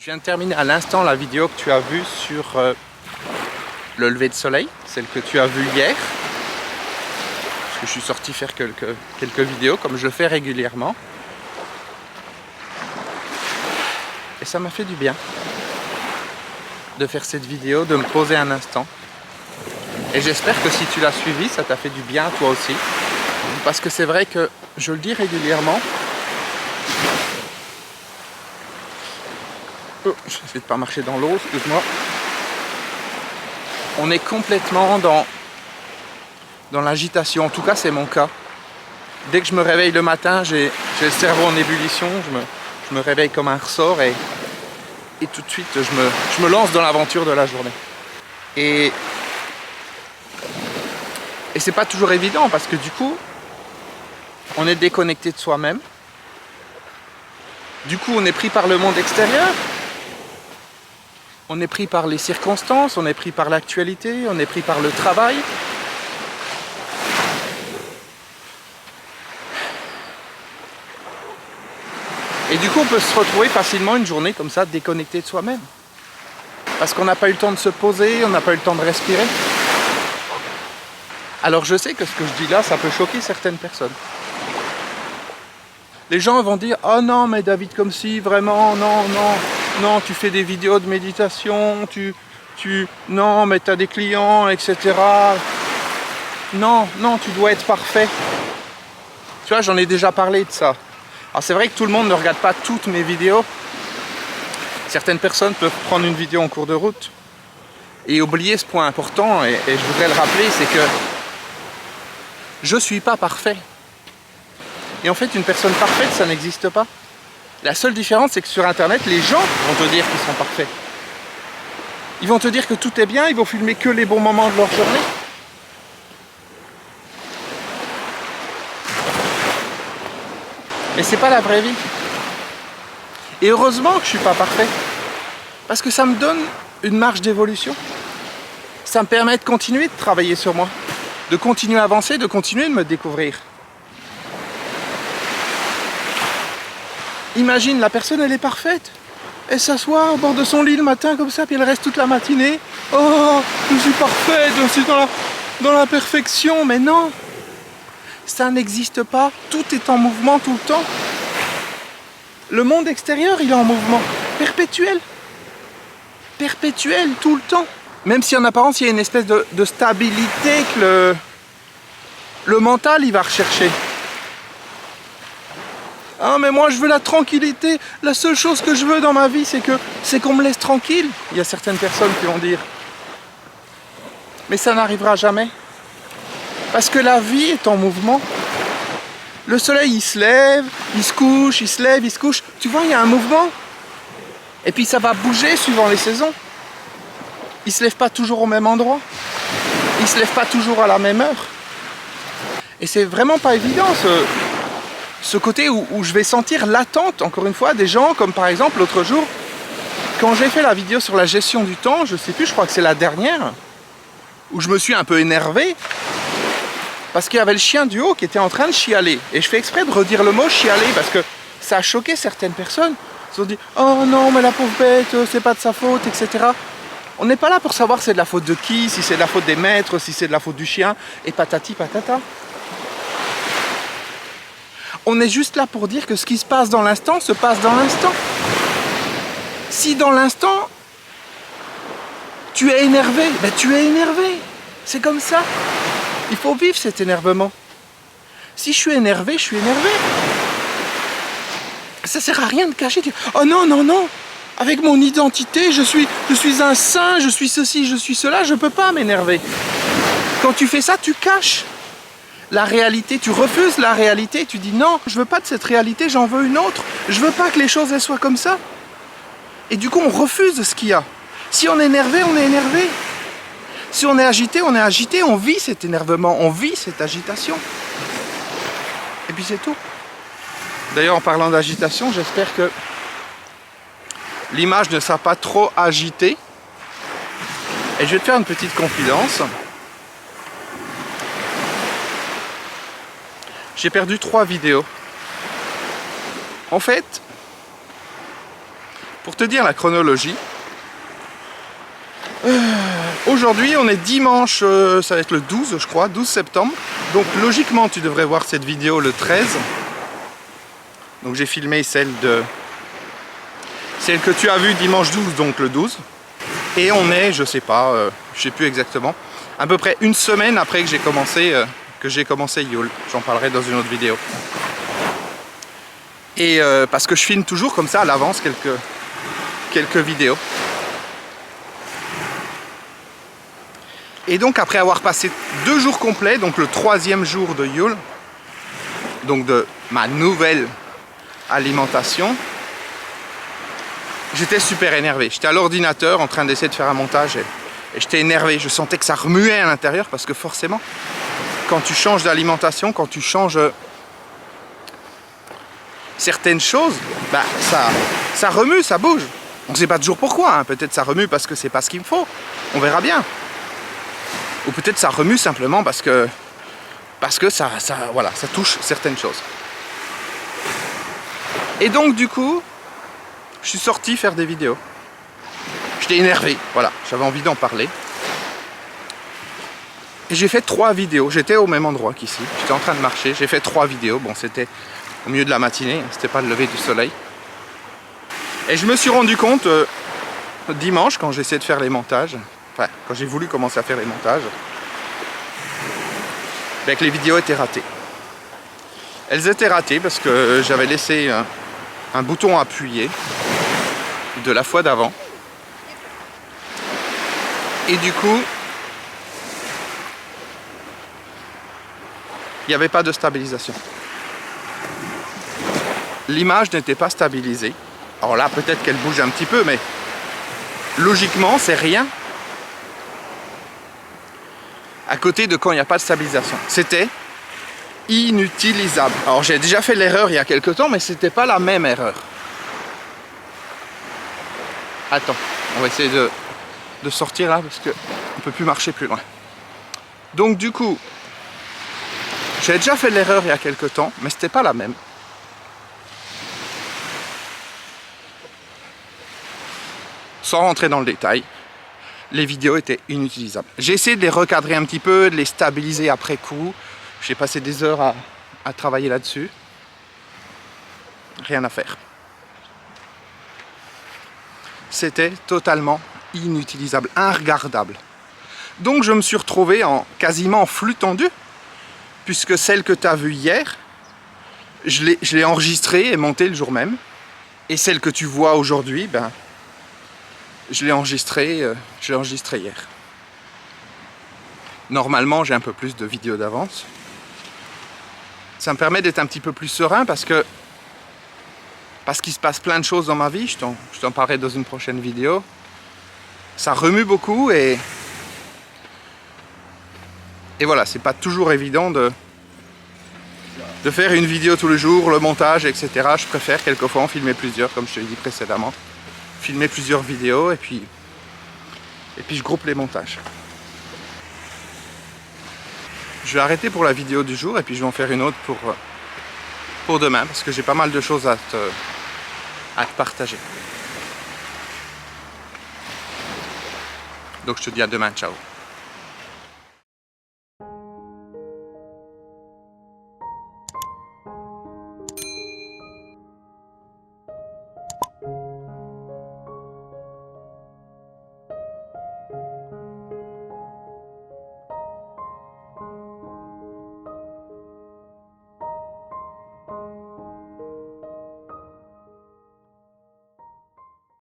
Je viens de terminer à l'instant la vidéo que tu as vue sur le lever de soleil, celle que tu as vue hier. Parce que je suis sorti faire quelques vidéos, comme je le fais régulièrement. Et ça m'a fait du bien de faire cette vidéo, de me poser un instant. Et j'espère que si tu l'as suivi, ça t'a fait du bien à toi aussi. Parce que c'est vrai que, je le dis régulièrement, oh, je vais essayer de pas marcher dans l'eau, excuse-moi. On est complètement dans l'agitation, en tout cas c'est mon cas. Dès que je me réveille le matin, j'ai le cerveau en ébullition, je me réveille comme un ressort et tout de suite je me lance dans l'aventure de la journée. Et c'est pas toujours évident parce que du coup, on est déconnecté de soi-même. Du coup, on est pris par le monde extérieur. On est pris par les circonstances, on est pris par l'actualité, on est pris par le travail. Et du coup, on peut se retrouver facilement une journée comme ça, déconnecté de soi-même. Parce qu'on n'a pas eu le temps de se poser, on n'a pas eu le temps de respirer. Alors je sais que ce que je dis là, ça peut choquer certaines personnes. Les gens vont dire « Oh non, mais David, comme si, vraiment, non, non, non, tu fais des vidéos de méditation, non, mais tu as des clients, etc. Non, non, tu dois être parfait. » Tu vois, j'en ai déjà parlé de ça. Alors c'est vrai que tout le monde ne regarde pas toutes mes vidéos. Certaines personnes peuvent prendre une vidéo en cours de route et oublier ce point important, et je voudrais le rappeler, c'est que je ne suis pas parfait. Et en fait, une personne parfaite, ça n'existe pas. La seule différence, c'est que sur Internet, les gens vont te dire qu'ils sont parfaits. Ils vont te dire que tout est bien, ils vont filmer que les bons moments de leur journée. Mais c'est pas la vraie vie. Et heureusement que je suis pas parfait. Parce que ça me donne une marge d'évolution. Ça me permet de continuer de travailler sur moi. De continuer à avancer, de continuer de me découvrir. Imagine, la personne, elle est parfaite. Elle s'assoit au bord de son lit le matin comme ça, puis elle reste toute la matinée. Oh, je suis parfaite, je suis dans la perfection. Mais non, ça n'existe pas. Tout est en mouvement tout le temps. Le monde extérieur, il est en mouvement perpétuel. Perpétuel, tout le temps. Même si en apparence, il y a une espèce de stabilité que le mental, il va rechercher. Ah mais moi je veux la tranquillité, la seule chose que je veux dans ma vie c'est qu'on me laisse tranquille. Il y a certaines personnes qui vont dire. Mais ça n'arrivera jamais. Parce que la vie est en mouvement. Le soleil il se lève, il se couche, il se lève, il se couche. Tu vois, il y a un mouvement. Et puis ça va bouger suivant les saisons. Il se lève pas toujours au même endroit. Il se lève pas toujours à la même heure. Et c'est vraiment pas évident ce côté où je vais sentir l'attente, encore une fois, des gens, comme par exemple l'autre jour, quand j'ai fait la vidéo sur la gestion du temps, je sais plus, je crois que c'est la dernière, où je me suis un peu énervé, parce qu'il y avait le chien du haut qui était en train de chialer. Et je fais exprès de redire le mot chialer, parce que ça a choqué certaines personnes. Ils se sont dit, oh non, mais la pauvre bête, c'est pas de sa faute, etc. On n'est pas là pour savoir si c'est de la faute de qui, si c'est de la faute des maîtres, si c'est de la faute du chien, et patati patata. On est juste là pour dire que ce qui se passe dans l'instant, se passe dans l'instant. Si dans l'instant, tu es énervé, ben tu es énervé. C'est comme ça. Il faut vivre cet énervement. Si je suis énervé, je suis énervé. Ça sert à rien de cacher. Oh non, non, non. Avec mon identité, je suis un saint, je suis ceci, je suis cela, je ne peux pas m'énerver. Quand tu fais ça, tu caches la réalité, tu refuses la réalité, tu dis non, je veux pas de cette réalité, j'en veux une autre. Je veux pas que les choses elles soient comme ça. Et du coup, on refuse ce qu'il y a. Si on est énervé, on est énervé. Si on est agité, on est agité, on vit cet énervement, on vit cette agitation. Et puis c'est tout. D'ailleurs, en parlant d'agitation, j'espère que l'image ne sera pas trop agitée. Et je vais te faire une petite confidence. J'ai perdu 3 vidéos. En fait, Pour te dire la chronologie, aujourd'hui on est dimanche, ça va être le 12 je crois, 12 septembre. Donc logiquement tu devrais voir cette vidéo le 13. Donc j'ai filmé celle que tu as vue dimanche 12, donc le 12. Et on est, je sais pas, je sais plus exactement, à peu près une semaine après que j'ai commencé Yule. J'en parlerai dans une autre vidéo. Et parce que je filme toujours comme ça à l'avance quelques vidéos. Et donc après avoir passé 2 jours complets, donc le 3e jour de Yule, donc de ma nouvelle alimentation, j'étais super énervé. J'étais à l'ordinateur en train d'essayer de faire un montage et j'étais énervé. Je sentais que ça remuait à l'intérieur parce que forcément, quand tu changes d'alimentation, quand tu changes certaines choses, bah, ça remue, ça bouge. On ne sait pas toujours pourquoi, hein. Peut-être ça remue parce que c'est pas ce qu'il me faut. On verra bien. Ou peut-être ça remue simplement parce que voilà, ça touche certaines choses. Et donc du coup, je suis sorti faire des vidéos. J'étais énervé, voilà, j'avais envie d'en parler. Et j'ai fait 3 vidéos, j'étais au même endroit qu'ici, j'étais en train de marcher, j'ai fait 3 vidéos, bon c'était au milieu de la matinée, c'était pas le lever du soleil. Et je me suis rendu compte, dimanche, quand j'ai essayé de faire les montages, enfin, quand j'ai voulu commencer à faire les montages, ben, que les vidéos étaient ratées. Elles étaient ratées parce que j'avais laissé un bouton appuyé de la fois d'avant. Et du coup, il n'y avait pas de stabilisation. L'image n'était pas stabilisée. Alors là, peut-être qu'elle bouge un petit peu, mais logiquement, c'est rien à côté de quand il n'y a pas de stabilisation. C'était inutilisable. Alors j'ai déjà fait l'erreur il y a quelques temps, mais c'était pas la même erreur. Attends, on va essayer de sortir là parce qu'on ne peut plus marcher plus loin. Donc du coup, j'ai déjà fait l'erreur il y a quelques temps, mais c'était pas la même. Sans rentrer dans le détail, les vidéos étaient inutilisables. J'ai essayé de les recadrer un petit peu, de les stabiliser après coup. J'ai passé des heures à travailler là-dessus. Rien à faire. C'était totalement inutilisable, inregardable. Donc je me suis retrouvé quasiment en flux tendu, puisque celle que tu as vue hier, je l'ai enregistrée et montée le jour même. Et celle que tu vois aujourd'hui, ben, je l'ai enregistrée hier. Normalement, j'ai un peu plus de vidéos d'avance. Ça me permet d'être un petit peu plus serein parce qu'il se passe plein de choses dans ma vie. Je t'en parlerai dans une prochaine vidéo. Ça remue beaucoup et voilà, c'est pas toujours évident de faire une vidéo tous les jours, le montage, etc. Je préfère quelquefois en filmer plusieurs, comme je te l'ai dit précédemment. Filmer plusieurs vidéos et puis je groupe les montages. Je vais arrêter pour la vidéo du jour et puis je vais en faire une autre pour demain parce que j'ai pas mal de choses à te partager. Donc je te dis à demain, ciao.